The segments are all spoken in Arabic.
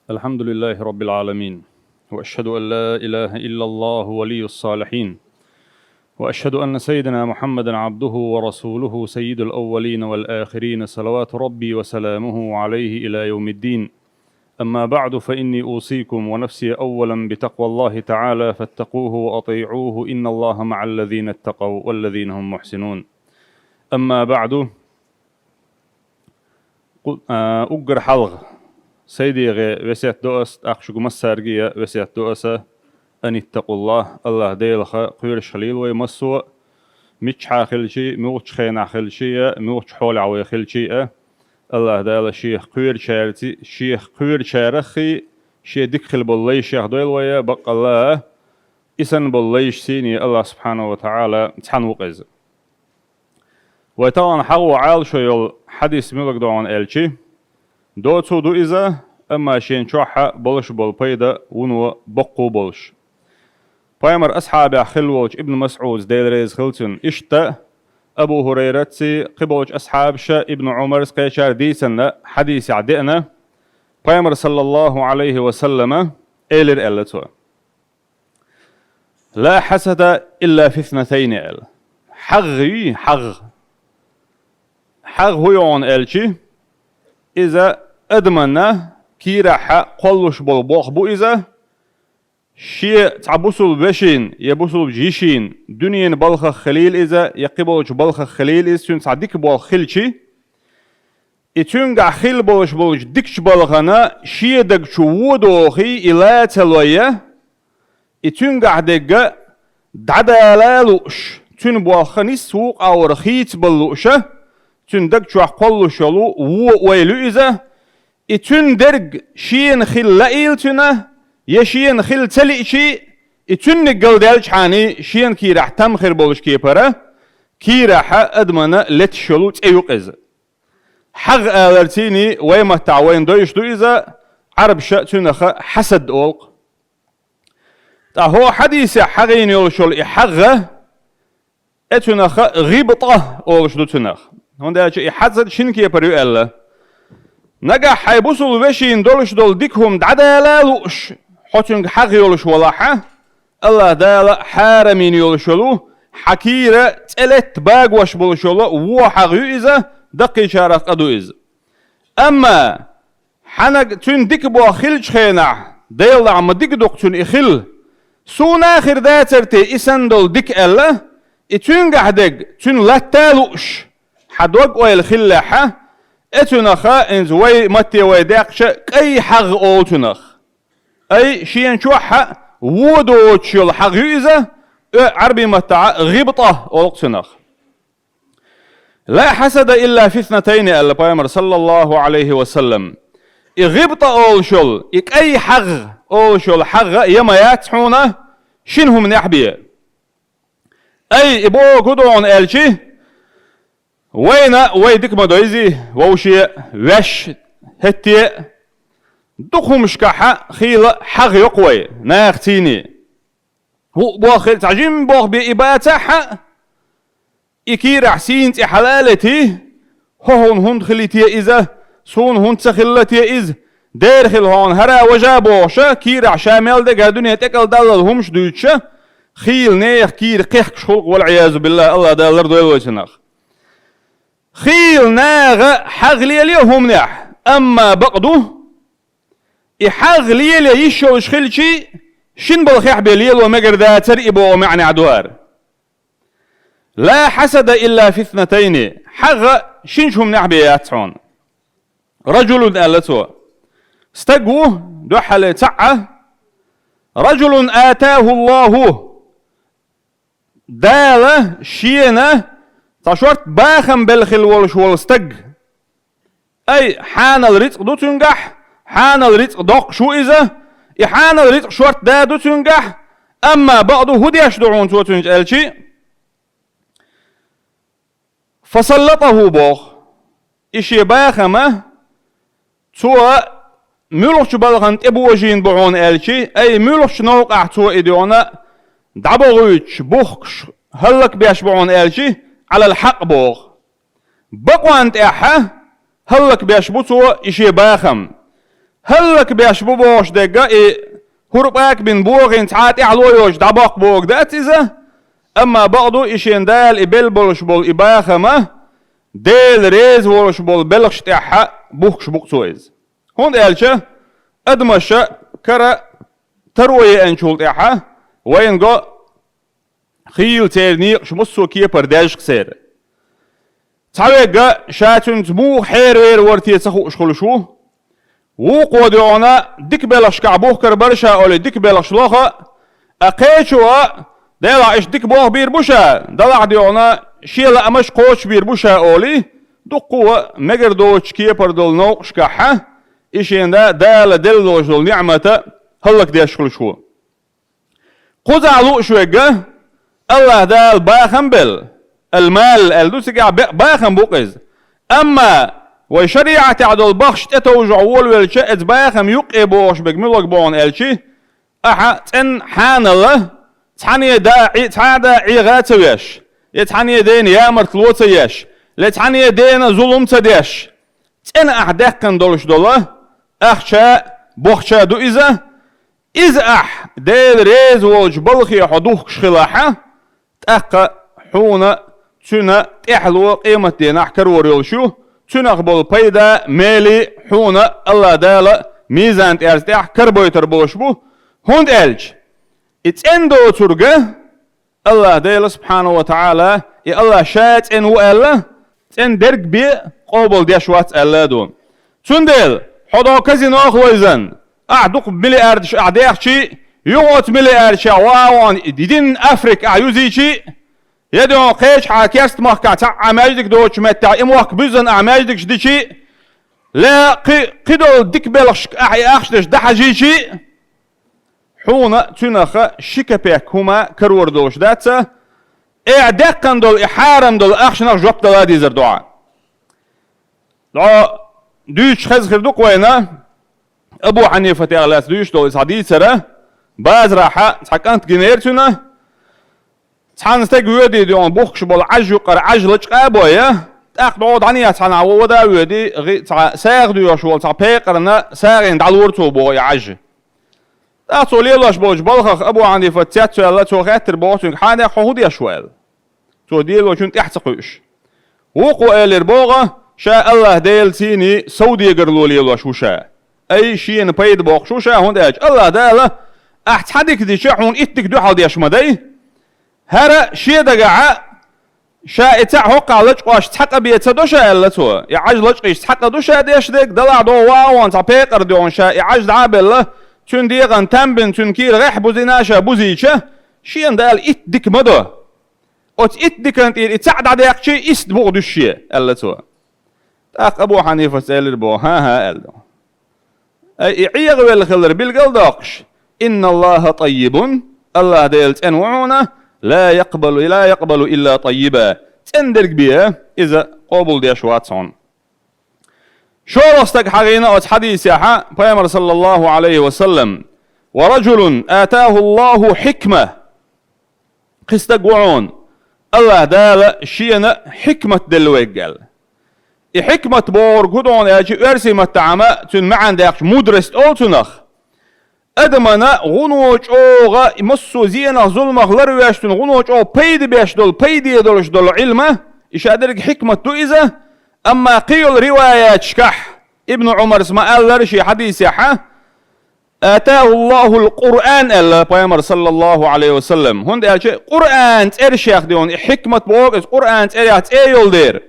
الحمد لله رب العالمين، وأشهد أن لا إله إلا الله ولي الصالحين، وأشهد أن سيدنا محمدا عبده ورسوله سيد الأولين والآخرين، صلوات ربي وسلامه عليه إلى يوم الدين. أما بعد، فإني أوصيكم ونفسي أولا بتقوى الله تعالى، فاتقوه وأطيعوه، إن الله مع الذين اتقوا والذين هم محسنون. أما بعد، أقر حلغ سيدي وسيت دوست أخشق مسارجية وسيت دوسة أن اتقوا الله ديلخ قير شليل ويمسوا مش حاخل شيء موش خين عخل شيء موش حول عوي خل شيء الله ديل شيخ قير شارتي شيخ قير شارخي شيء دخل بالله شيخ دويل ويا بق الله إسن بالله سيني الله سبحانه وتعالى تحنوقز وطبعا حقو عال شيء حديث ملك دوان الشي دوتو دو إذا أما شين شوحة بلش بالبيدا ونو بقو بلش بايمر أصحاب خلوج ابن مسعود ديل ريز خلتن إشتا أبو هريرة قبوج أصحاب شا ابن عمر سقيشار ديسن حديث عدئنا بايمر صلى الله عليه وسلم إلر إلتو لا حسد إلا في اثنتين إل حغ هو يون إلشي إذا أدمنا كيرا قلش بالبوخ بو إذا شيء تعبسل بشين يبسل بجيشين دنيا بالخ خليل إذا يقبلش بالخ خليل إذا تون تعديك بال خلشي إتونغ خيل بالش بالش ديكش بالخنا شيء دك شوودوخي إلا تلوية إتونغ دك دعدالالوش تون بالخني سوق أو رخيت باللوشة تون دك شو قلش يلو ويلو إذا إتون درج شين خل لئيل تنا يشين خل تلئشي إتون نقل دالش حاني شين كي راح تمخر بولش كي برا كي راح أدمنا لتشلوت أيوقز حق آلرتيني ويما تعوين دويش دو إذا عرب شأتنخ حسد أولق هو حديث حقين يولشول إحغة أتنخ غيبطة أولش دو تنخ هون دالش إحزد شين كي بريو ألا نجا حيبوسوا بشين دولش دول ديكهم دعدالالوش حوتنج حق يولش ولاحة الله دالا حارمين يولشولو حكيرة تلت باقوش بولشولو وحقيو إذا دقي شارق قدو إذا أما حنق تون ديك بوا خلج خينع ديلا عم ديك دوق تون إخل سون آخر داترتي إسان دول ديك ألا إتون قحدق تون لاتالوش حدوق ويل خلاحة اتنخا انز وي متي وي داقش اي حغ اوتنخ اي شين شوحة ودو تشيل حغ يؤذى عربي متع غبطة اوقتنخ لا حسد الا في اثنتين الا بايمر صلى الله عليه وسلم غبطة اولشل اي حغ اولشل حغ يما ياتحونه شنهم نحبيه اي ابو قدون الشي وينا ويدك مدويزي ووشي وش هتي دخو مشكحة خيل حغ يقوي ناختيني هو بوخيل تعجيم بوخ بإباتها إكير حسين حلالتي هون هون خليتي إذا سون هون تخلتي إذ ديرخل هون هرا وجابوشا كير عشامل دقا دنيا تكال دلال همش دوتشا خيل نيخ كير قيخ شخلق والعياذ بالله الله دالر دويلو تنخ خيل ناغ حغلي اليوم نح أما بقدو إحغلي لي يشوش خلشي شن بالخيح بليل ومقر ذاتر إبو معني عدوار لا حسد إلا في اثنتين حغ شنشهم نحبياتون رجل آلتو استقوه دحل تعه رجل آتاه الله داله شينه تشورت باخم بالخل والش والستق أي حان الرزق دو تنجح حان الرزق دق شو إذا إحان الرزق شورت دا دو تنجح أما بعضه هدي يشدعون تو تنج شيء فسلطه بوخ إشي باخمه تو ملوش بلغن تبوجين بعون الشيء أي ملوش نوقع تو إديونا دعبوغيش بوخش هلك بيش بعون الشيء على الحق بوغ بقوانت احا هلك بيشبطو اشي باخم هلك بيش بوش دقا هرباك بن بوغين تعات اعلويوش دباق بوغ دات إذا أما بعضو إشين دال إبل بولش بول إباخمة ديل ريز بولش بول بلغش تحا بوخش بوكسويز هون دالشة أدمشة كرا تروي أنشول تحا وين قا خيل تيرنيق شمسو كي برداج قسير تعويقا شاتون تمو حير وير ورتي تسخو اشخلشو وقو ديونا ديك بلغش كعبوخ كربرشا أولي ديك بلغش لوخا أقيتشوا دلع إيش ديك بوه بير بوشا دلع ديونا شيلا أمش قوش بير بوشا أولي دقوا مجر دوش كيبر دول نوقش كحا إيشين دا دال دل دوش دول نعمة هلك دي أشكل شو قوزع لوق شويقة الله دال باخن بل المال الدوسي قاع باخن بوقز أما وشريعة تعدل بخش تتوجع وول والشي باخن يقي بوش بجملوك بون الشي أحا تن حان الله تحني داعي تعدى غاتويش يتحني دين يامر تلوتيش لتحني دين ظلم تديش تن أحداك كان دولش دوله أخشى بوخشى دو إذا أح ديل ريز ووج بلخي حدوخ شخلاحة تأقى حونا تنا تحلو قيمة دين أحكر وريلشو تنا قبل بيدا ميلي حونا الله دال ميزان تأرز أحكر بويتر بوشبو هند ألج اتندو ترجع الله ديل سبحانه وتعالى يا الله شات إن وألا تن درج بي قبل ديشوات الله دون تندل حدا كذي ناخويزن أعدق ملي أردش أعديك شيء يوت ملي أردش واوان دين أفريقيا عيوزي شيء يدون قيش حاكيست مخكع عماجدك دوش متع إموك بزن عماجدك شدي شيء لا قدول ديك بلغش أخشدش دحجي شيء حونا تنخ شكبك هما كرور دوش داتسا اعدقن دول إحارم دول أخشنخ جوب دلادي زردوعا دعا دوش خزخر دوك وينا أبو حنيفة تغلاس دوش دول حديث سرا باز راحة تحكانت جنيرتنا تحانستك ويدي ديون بوخش بول عجو قر عجلج قابويا تاقدود عني تحانا وودا ويدي ساغ ديوش وول تحبيقرنا ساغين دالورتو بوي عج تاقصو ليلوش بوش بلخخ أبو حنيفة تياتو يلا تو خاتر بوشنك حانيق حهودي أشوال تو ديلو شون تحتقوش وقو إلير بوغا شاء الله ديل تيني سودي قرلو ليلوش وشا أي شين بيد بوخ شو شا هون داج الله دالا أحتحدك دي شحون إتك دو حال ديش مدي هرا شي دقاعا شا إتاع هوقع لجقواش تحقا بيتا شا إلا تو يعج لجقيش تحقا دوشا ديش ديك دلع دو واوان تبيقر ديون شا يعج دعابل تون ديغن تنبن تون كير غيح بوزيناشا بوزيشا شين دال إتدك مدو أت إتدك انت إتاع دعاك شي إست بوغ دوشي إلا تو تاق أبو حنيفة سألر بو ها إلا أي عيغ والخلر بالقلداقش إن الله طيب الله ديلت أنوعنا لا يقبل إلا طيبا تندرق بيه إذا قبل دي شواتسون شو رستك حقينا حديث يحا بيامر صلى الله عليه وسلم ورجل آتاه الله حكمة قستك وعون الله دال شينا حكمة دلويقل حكمة بور قدون اجي ارسي متعما تن معن داقش مدرست اولتنخ ادمنا غنوش اوغا مسو زينا ظلمخ لرواشتن غنوش او بيد بيش دول بيد يدولش دول علمه اشادرك حكمة تو إذا اما قيل روايات شكح ابن عمر اسمه لرشي حديث يحا آتاه الله القرآن ألا بيامر صلى الله عليه وسلم هند اجي قرآن ترشيخ ديون حكمة بوغ قرآن تريات ايول دير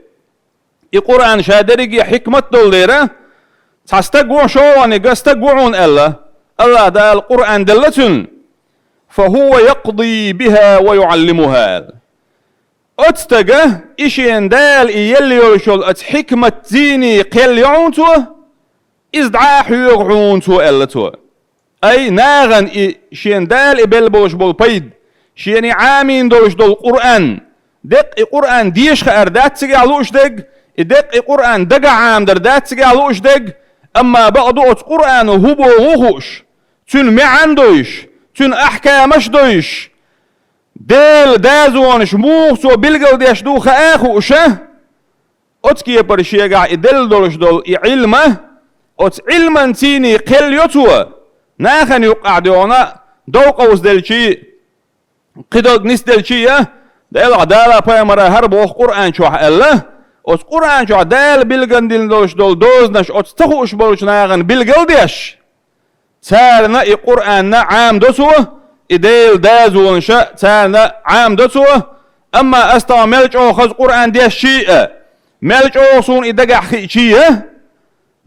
القرآن شادرق حكمة دوليرة تستقوع شواني قستقوعون ألا الله دا القرآن دلتن فهو يقضي بها ويعلمها أتستقى إشين دال إيالي يوشول أت حكمة زيني قيل يعونتو إزدعا حيوغعونتو ألتو أي ناغن إشين دال إبلبوش بول بيد شيني عامين دولش دول القرآن دق القرآن ديش أردات تسقى علوش دق إدق القرآن دقا عام دردات سقالوش دق أما بعضوت قرآن هبو غوش تن معن دوش تن أحكامش دوش ديل دازوانش موخسو بلغو ديش دوخ آخوشه أتكي برشيقع إدل دولش دول علمه أت علما تيني قل يتوى ناخن يقعدونا دوقوز دلشي قدوق نس دلشي دل عدالة بيمرا هربوخ قرآن شوح الله أت قرآن شوح دال بلغن دوش دول دوزنش أت تخوش بولش ناغن بلغل ديش تارنا إي قرآن عام دوسوه إديل دازونشا تارنا عام دوسوه أما أستوى ملج أوخز قرآن ديش شيء ملج أوصون إدقع خيشيه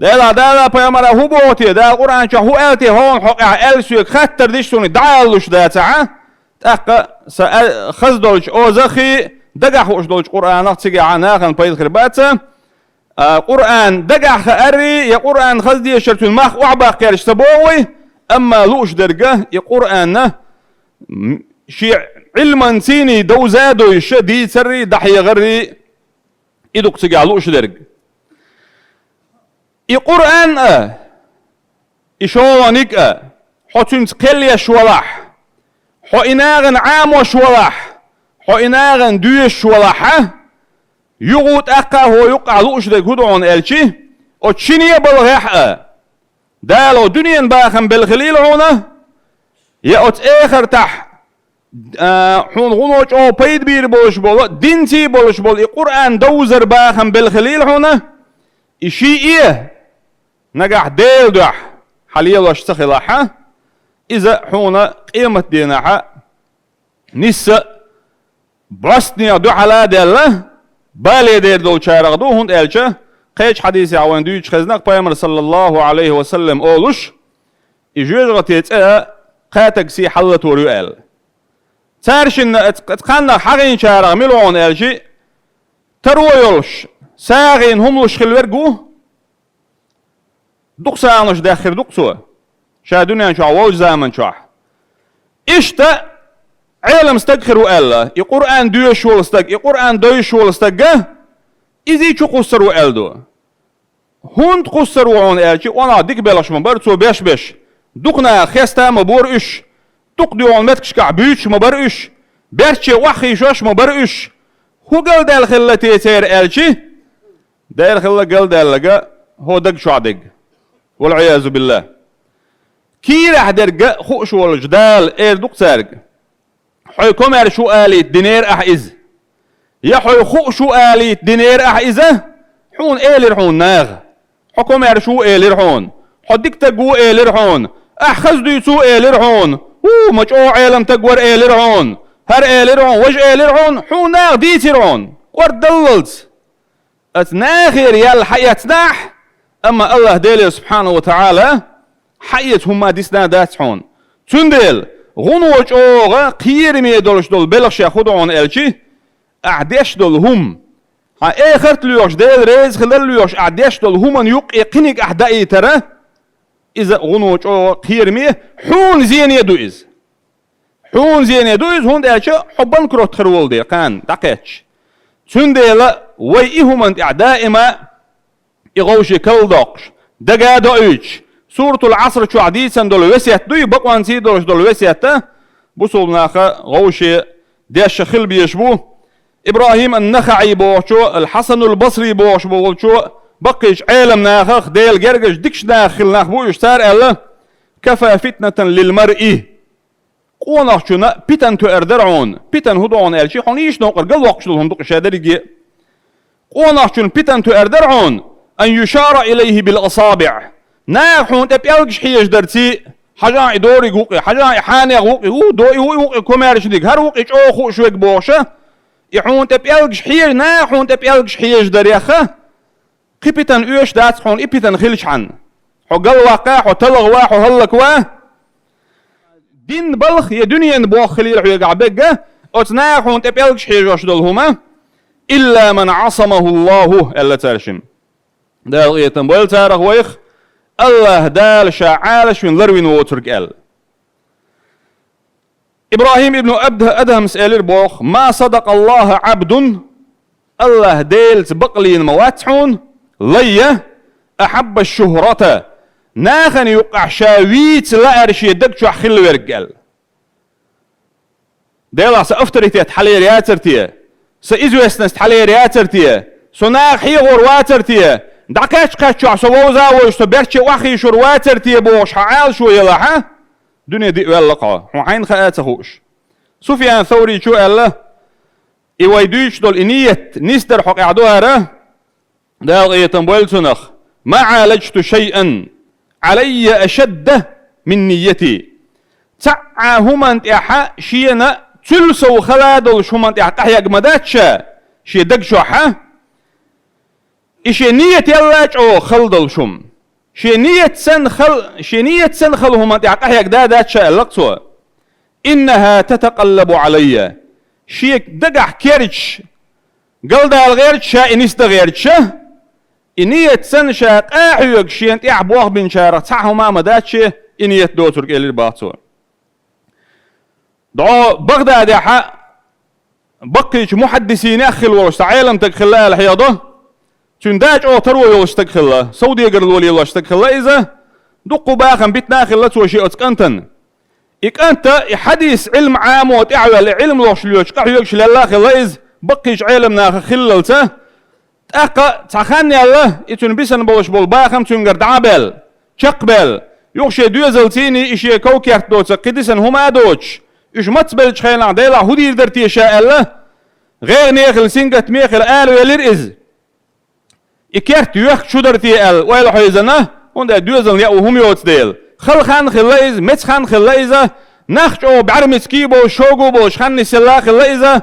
دالا بيامرا هو بوتي دا القرآن شو هو ألتي هون حقع ألسوك خطر ديش سوني دعالوش دا تعا تاقا خزدولش أوزخي دقع خوش دولش قرآن اختيقي عناخن بيد خرباتا قرآن دقع خأري يا قرآن خزدي شرطون ماخ وعبا قيرش تبوي أما لوش درقه يا قرآن شي علما سيني دوزادو يشدي سري دحي غري إدوك تقع لوش درق القرآن إشوانيك حتون تقلي شوالح حو إناغن عام وشوالح حو إناغن دوش شوالح يغوت أقا هو يقع لوش دك هدعون ألشي وتشيني بالغيح دالو دنيا باخن بالخليل هنا يأت آخر تح حون غنوش أو بيد بير بولش بول دينتي بولش بول القرآن دوزر باخن بالخليل هنا إشي إيه نجح ديل دح حاليا وش تخلحها إذا حونا قيمة دينها نسا برسني دحلا ديلا بالي دير دول شارع دو هند ألشة قيش حديث عوان دوش خزناك بيامر صلى الله عليه وسلم أولش إجوز غتيت قاتك سي حلة وريال تارشن اتقانا حقين شارع ملعون ألشي ترويولش ساغين هم لش خلورجو دوق سانش داخل دوق سوا شا دنيا شو عوج زمن شو إشتا علم استغفروا الله القرآن دوش ولا استغ القرآن دوش ولا استغ إذا شو قصروا ألدو هون قصروا عن ألشي وانا ديك بلاش من برد سو بيش دوقنا خستا مبور إش دوق ديون متكش كعبيش مبر إش برشة وحي شوش مبر إش هو قال دال خلة تيسير ألشي دال خلة قال دال لقى هو دق شو عدق والعياذ بالله كي راح درجة خوش والجدال إير دوق سارق حي كمر شو آلي دينير أحيز يا حي خوش آلي دينير أحيزه حون إيلر حون ناغ حكمر شو إيلر حون حدك تجو إيلر حون أخذ ديسو إيلر حون مجموع عالم تجور إيلر حون هر إيلر حون وج إيلر حون حون ناغ ديتر حون وردللت أتناخر يال حياتناح أما الله ديل سبحانه وتعالى حيت هما ديسنا داتحون تندل غنوش أوغا قير ميدولش دول بلغش ياخدون ألشي أعديش دول هم ها آخرت ليوش ديل ريز خلال ليوش أعديش دول هما يوق يقينك أحدائي ترى إذا غنوش أوغا قير مي حون زين يدو إز حون زين يدو إز هون ألشي حبان كروت خرول دي قان دقيتش تندل ويئهم أنت أعدائما يغوشي كل دوقش دقا دوئيش سورة العصر شو عديسا دول وسيات دوي بقوان سي دول وسيات بوصل ناخا غوشي ديش خل بيشبو إبراهيم النخعي بوشو الحسن البصري بوشو بقيش عالم ناخخ ديل جرجش ديكش ناخل ناخ بوش تار ألا كفى فتنة للمرء قوناخ شونا بيتن تو اردرعون بيتن هدوون ألشي خونيش نوقر قل وقش دولهم دوق شادريجي قوناخ شون بيتن تو اردرعون أن يشار إليه بالأصابع ناخون تبيالكش حيش درتي حاجة دوري قوقي حاجة حاني قوقي هو دوي هو كومارش ديك هر وقي أوخو شوك بوشة يحون تبيالكش حيش ناخون تبيالكش حيش دريخة قبتن إيش دات حون إبتن خلش عن حو قل واقع حو تلغ وا حو هلك وا دين بلخ يا دنيا نبوخ خليل حو يقع بقى أتناخون تبيالكش حيش دولهما إلا من عصمه الله ألا ترشم دال غيتن بول تارغ ويخ الله دال شعالش من لروين ووترك ال إبراهيم ابن أدهم سألير بوخ ما صدق الله عبد الله ديل تبقلين مواتحون ليه أحب الشهرة ناخن يقع شاويت لا أرشي دكتو أخل ورقال ديلا سأفتريتي تحلي رياترتي سإزو يسنس تحلي رياترتي سناخ حيغور واترتي دقاش قاتشو سووزا وشتو برشي وخي شرواتر تيبوش حعال شو يلا دنيا دي ولقا وحين خاتخوش سفيان ثوري شو الله يويدوش دول إنية نستر حق عدوها دال يتنبول سنخ ما عالجت شيئا علي أشد من نيتي تعا هما انت احا شينا تلسو خلادل شو ما انت احا يا جمداتشا شي دقشو حا إشي نية يلاج أو خلدل شم شي نية سن خل هما انت احا يا جداداتشا اللقصو إنها تتقلب علي شيك دقح كيرش قلدا الغيرش شا إنيس دغيرش إنية سن شا قاحيوك شي انت احا بوغ بن شارع تعا هما مداتشا إنية دوترك إلي الباطور دعو بغداد يا حق بقيش محدثين أخل ورشت عالم تكخلا الحياضة تنداج أو تروي ورشت تكخلا سعودية قرلولي ورشت تكخلا إذا دقوا باخن بيتنا أخل لتسوى شيء أتكنتن أنت حديث علم عام وتعوى لعلم لوشليوش قحيوكش لله خلا إذ بقيش عالمنا خللته تأقى تخاني الله إتون بيسن بولش بول باخن تنقر دعابل تقبل يوشي دوزلتيني إشي كوكيرت دوتس قدسن هما دوتش إيش متبلش خينا ديلا هدير درتي شاء الله غير نيخل سنجت ميخل آلو يليرئز إكيرت يوخ شو درتي آل ويلو حيزنا هنده دوزل يأو هم يوتس ديل خل خان خلائز متس خان خلائزة نخش أو بعرمس كيبو شوقو بو شخان نسلا خلائزة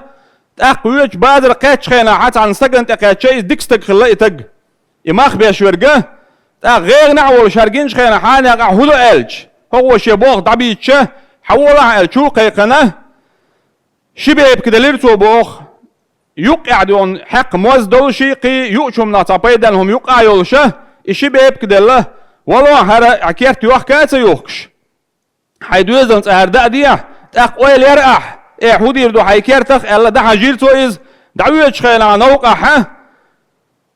تأقويش بادر قاتش خينا حتى عن سجن تقاتشيز ديكستك خلائتك إماخ بيش ورقه غير نعول شارقينش خينا حاني أقع هدو ألج هو شبوغ طبيعتشه حولها الشو قيقنا شبيب كده ليرتو بوخ يقع دون حق موز دول شيقي يؤشم ناطابيدا لهم يقع يولشه شبيب كده الله والله هرا عكيرت يوخ كاتا يوخش حيدوزن تهردا ديه تقويل يرقح هودي يردو حيكيرتخ الا ده حجيرتو إز دعويتش خينا نوقع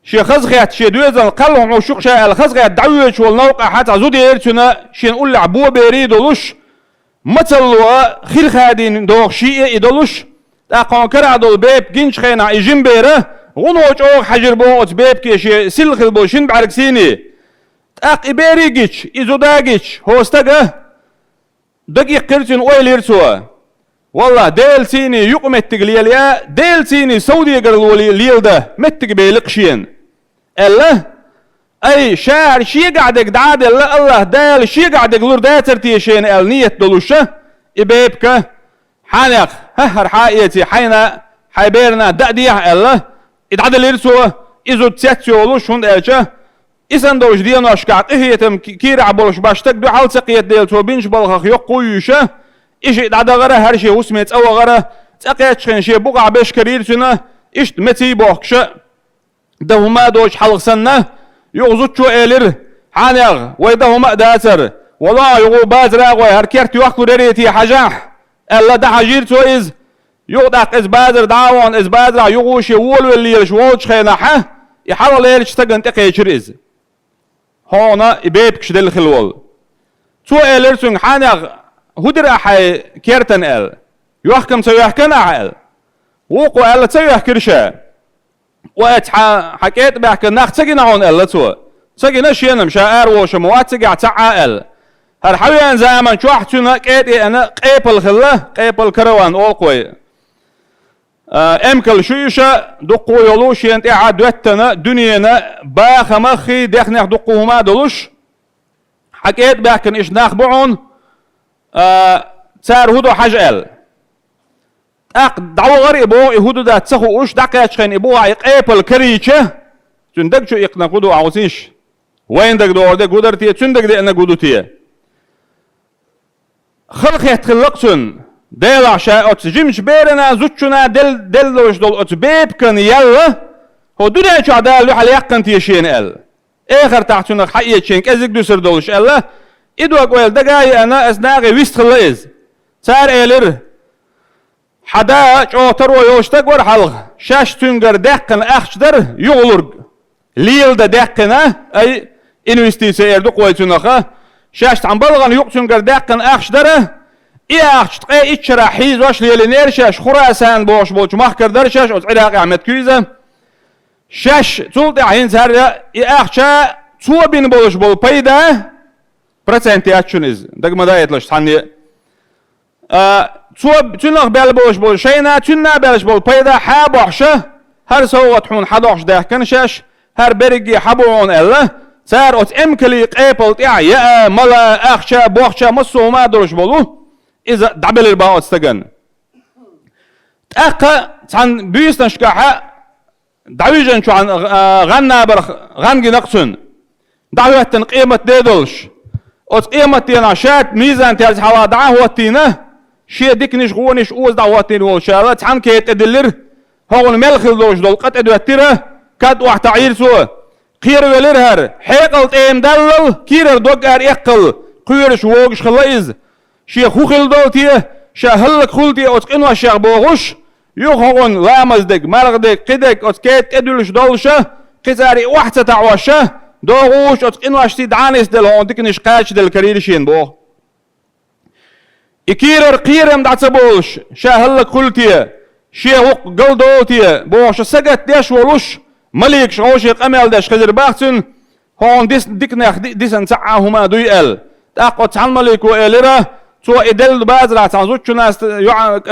شي خزغيات شي دوزن قلهم وشوق شي الخزغيات دعويتش والنوقع حتى زودي يرتنا شي نقول لعبوه بيريدولوش مثلوا خير خادين دوغ شيء يدلوش تاقون كرا دول بيب جنش خينا يجين بيره غنوش اوغ حجر بوغت بيب كيشي سلخ البوشين بعركسيني تاق إبيري جيش إزو داجيش هوستاقه دقيق كرتين اويل يرسوا والله ديل سيني يقوم التقليليا ديل سيني سعودية قرلولي ليل ده متق بيلقشين الله أي شاعر شي قاعدك دعاد الله دال شي قاعدك لور داترتي شين النية دلوشة إبيبك حانق ههر حائيتي حينا حيبيرنا داديه الله إدعاد الإرسوة إزو تسيتيولوش هند إلشة إسان دوش ديانو أشكاق إهيتم كيرع بولش باشتك دو حال سقيت ديل تو بينش بلغخ يقويوشة إيش إدعاد غره هرشي وسميت أو غره تقيت شخين شي بقع بيش كريرتنا إشت متي بوخشة دهما دوش حلق سنة يغزوتشو إيلر حانيغ ويده مقداتر والله يغو بازراغ ويهركيرت يوخلو ريتي حجاح ألا ده حجيرتو إز يغدق إز بازر دعوان إز بازرا يغوشي وولو اللي يلشوالش خيناحة يحرل إيلش تقن تقيشر إز هونا إبيبكش دل خلوال تو إيلر سنگ حانيغ هدر أحي كيرتن إل يوحكم سيوحكنا حيل وقو ألا سيوحكرشا حكيت بحكي ناخ تسجينا هون إلا تو تسجينا شينا مشاعر وشموات تجع تعال هالحويان زمان شو أحتنا كيتي أنا قيبل خله قيبل كروان أوقوي أمكل شويشة دقو يلوش ينتي عدوتنا دنيانا باخ مخي دخنخ دقوهما دلوش حكيت بحكي إيش ناخ بعون تار هدو حجال دعوة غير إبوه يهودو دا تسخو أوش دقيت خين إبوه يقيبل كريشة تندق شو يقنا قدو عوزيش وين دق دور دق قدر تيه تندق دي أنا قدو تيه خلق يتخلقسن ديل عشاء أتس جمش بيرنا زوتشنا دل دوش دول أتس بيب كان يلا هو دنيا شو عدال لحل يقن تيشين ال آخر تحتنا حقية شينك أزيك دوسر دولش ألا إدو أقوال دقاي أنا أسناغي ويست خلقز سار إيلر حدا جو تروي يوشتك ور حلق شاش تنقر دقن أخشدر يغلرق ليل دا دقنا أي إنوستيسي إردو قوي تنخا شاش تنبلغن يوق تنقر دقن أخشدر إيه أخشت قي إتشرا حيز واش ليلي نير شاش خراسان بوش بوش مخكر در شاش أز عراقي عمد كويزة شش تولت عين سهر يأخشى تو بين بولش بول بيدا برسنتي أتشونيز دق مدايت لش تاني تو تنخ بال بولش بول شينا تنا بالش بول بيدا حابوحشة هر سوت حون حدوش ده كنشش هر برجي حبون الله صار أت إمكلي قابل يا ملا أخشى بوخشى مصو ما درش بولو إذا دبل الباء استجن أقا عن بيستنشكها دعويجن شو عن غنى برخ غنجي نقصن دعوة قيمة ديدلش أت قيمة تناشات ميزان تيرز حلا دعوة تينه شيء ديكنش غونش أوز دعوة تين والشارات عن كيت أدلر هون ملخ دوش دول قد أدوتيره كاد واحد عير سو قير وليرهر حيقل تيم دلل كير دوغار يقل قيرش ووغش خلايز شي خوخل دولتيه شهلك خلتي أتقن وشيخ بوغش يوخون لامز دك مرغ دك قدك أتكيت أدلش دولشه قزاري واحد تعوشه دوغوش أتقن وشتي دعانيس دل هون ديكنش قاش دل كريرشين بوغ إكيرر قيرم دعتبولش شهلك خلتيه شي هوق قلدوتيه بوغش سقت ديش ولوش مليك شغوشي قمل داش خزر باختن هون ديك ناخ ديسن سعاهما دويل تاقو تعال مليك وإليرا تو إدل بازرع تعزوش ناس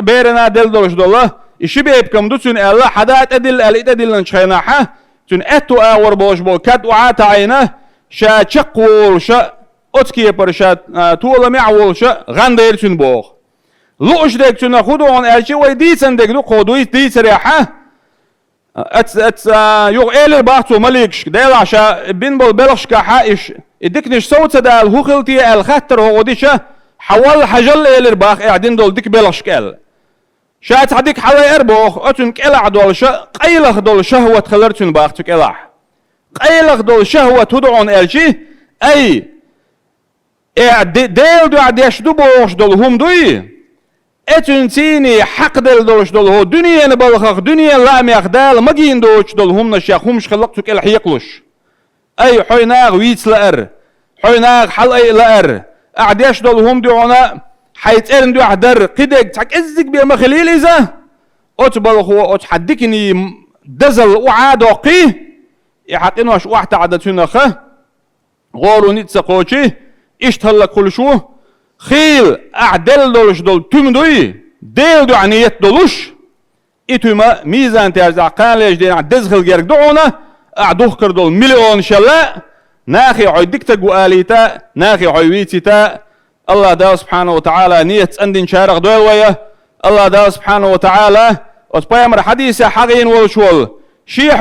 بيرنا دل دوش دوله إشي بيبكم دوتون إلا حدات أدل أدل نشخيناحة تون أتو آور بوش بو كاد وعات عينه شا تشقول شا أتكي برشا طول معول شا غندير تون بوغ لوش ديك تون خودون ألشي ويديسن ديك دو قودوي ديس ريحة يوغ إيلر باختو مليكش ديل عشا بنبول بلغش كحائش إديكنش صوت دال هوخلتي الخطر هو ديشا حوال حجل إيلر باخ قاعدين دول ديك بلغش كال شات عديك حوالي أربوخ أتون كالع دول قيلخ دول شهوة خلرتون باختو كالع قيلخ دول شهوة تدعون ألشي أي ديل دو عديش دو بوش دول هم دوي اتون تيني حق دل دولش دول هو دنيا نبلخخ دنيا لا ميخدال مجين دوش دول هم نشيخ همش خلقتو كل حيقلش اي حيناغ ويتس لأر حيناغ حل اي لأر اعديش دول هم دعونا حيت ارن دو احدر قدك تحك ازيك بيا مخليل اذا اتبلخ هو اتحدكني دزل وعاد وقيه يحقين واش واحد عدتنا خه غورو نيتسا قوشي اشتهلك كل شو خيل أعدل دولش دول تمدوي ديل دو عنيت دولش إتوما ميزان ترزع قاليش دين عدزخل جيرك دعونا أعدوخ كردول مليون شلاء ناخي عيدك تقو آليتا ناخي عيويتتا الله دا سبحانه وتعالى نيت أندين شارق دول ويا الله دا سبحانه وتعالى وتبايمر حديثة حقين والشول شي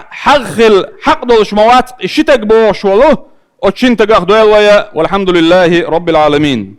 حقل حق دولش موات الشتك بوش ولو وتشنتقاق دول ويا والحمد لله رب العالمين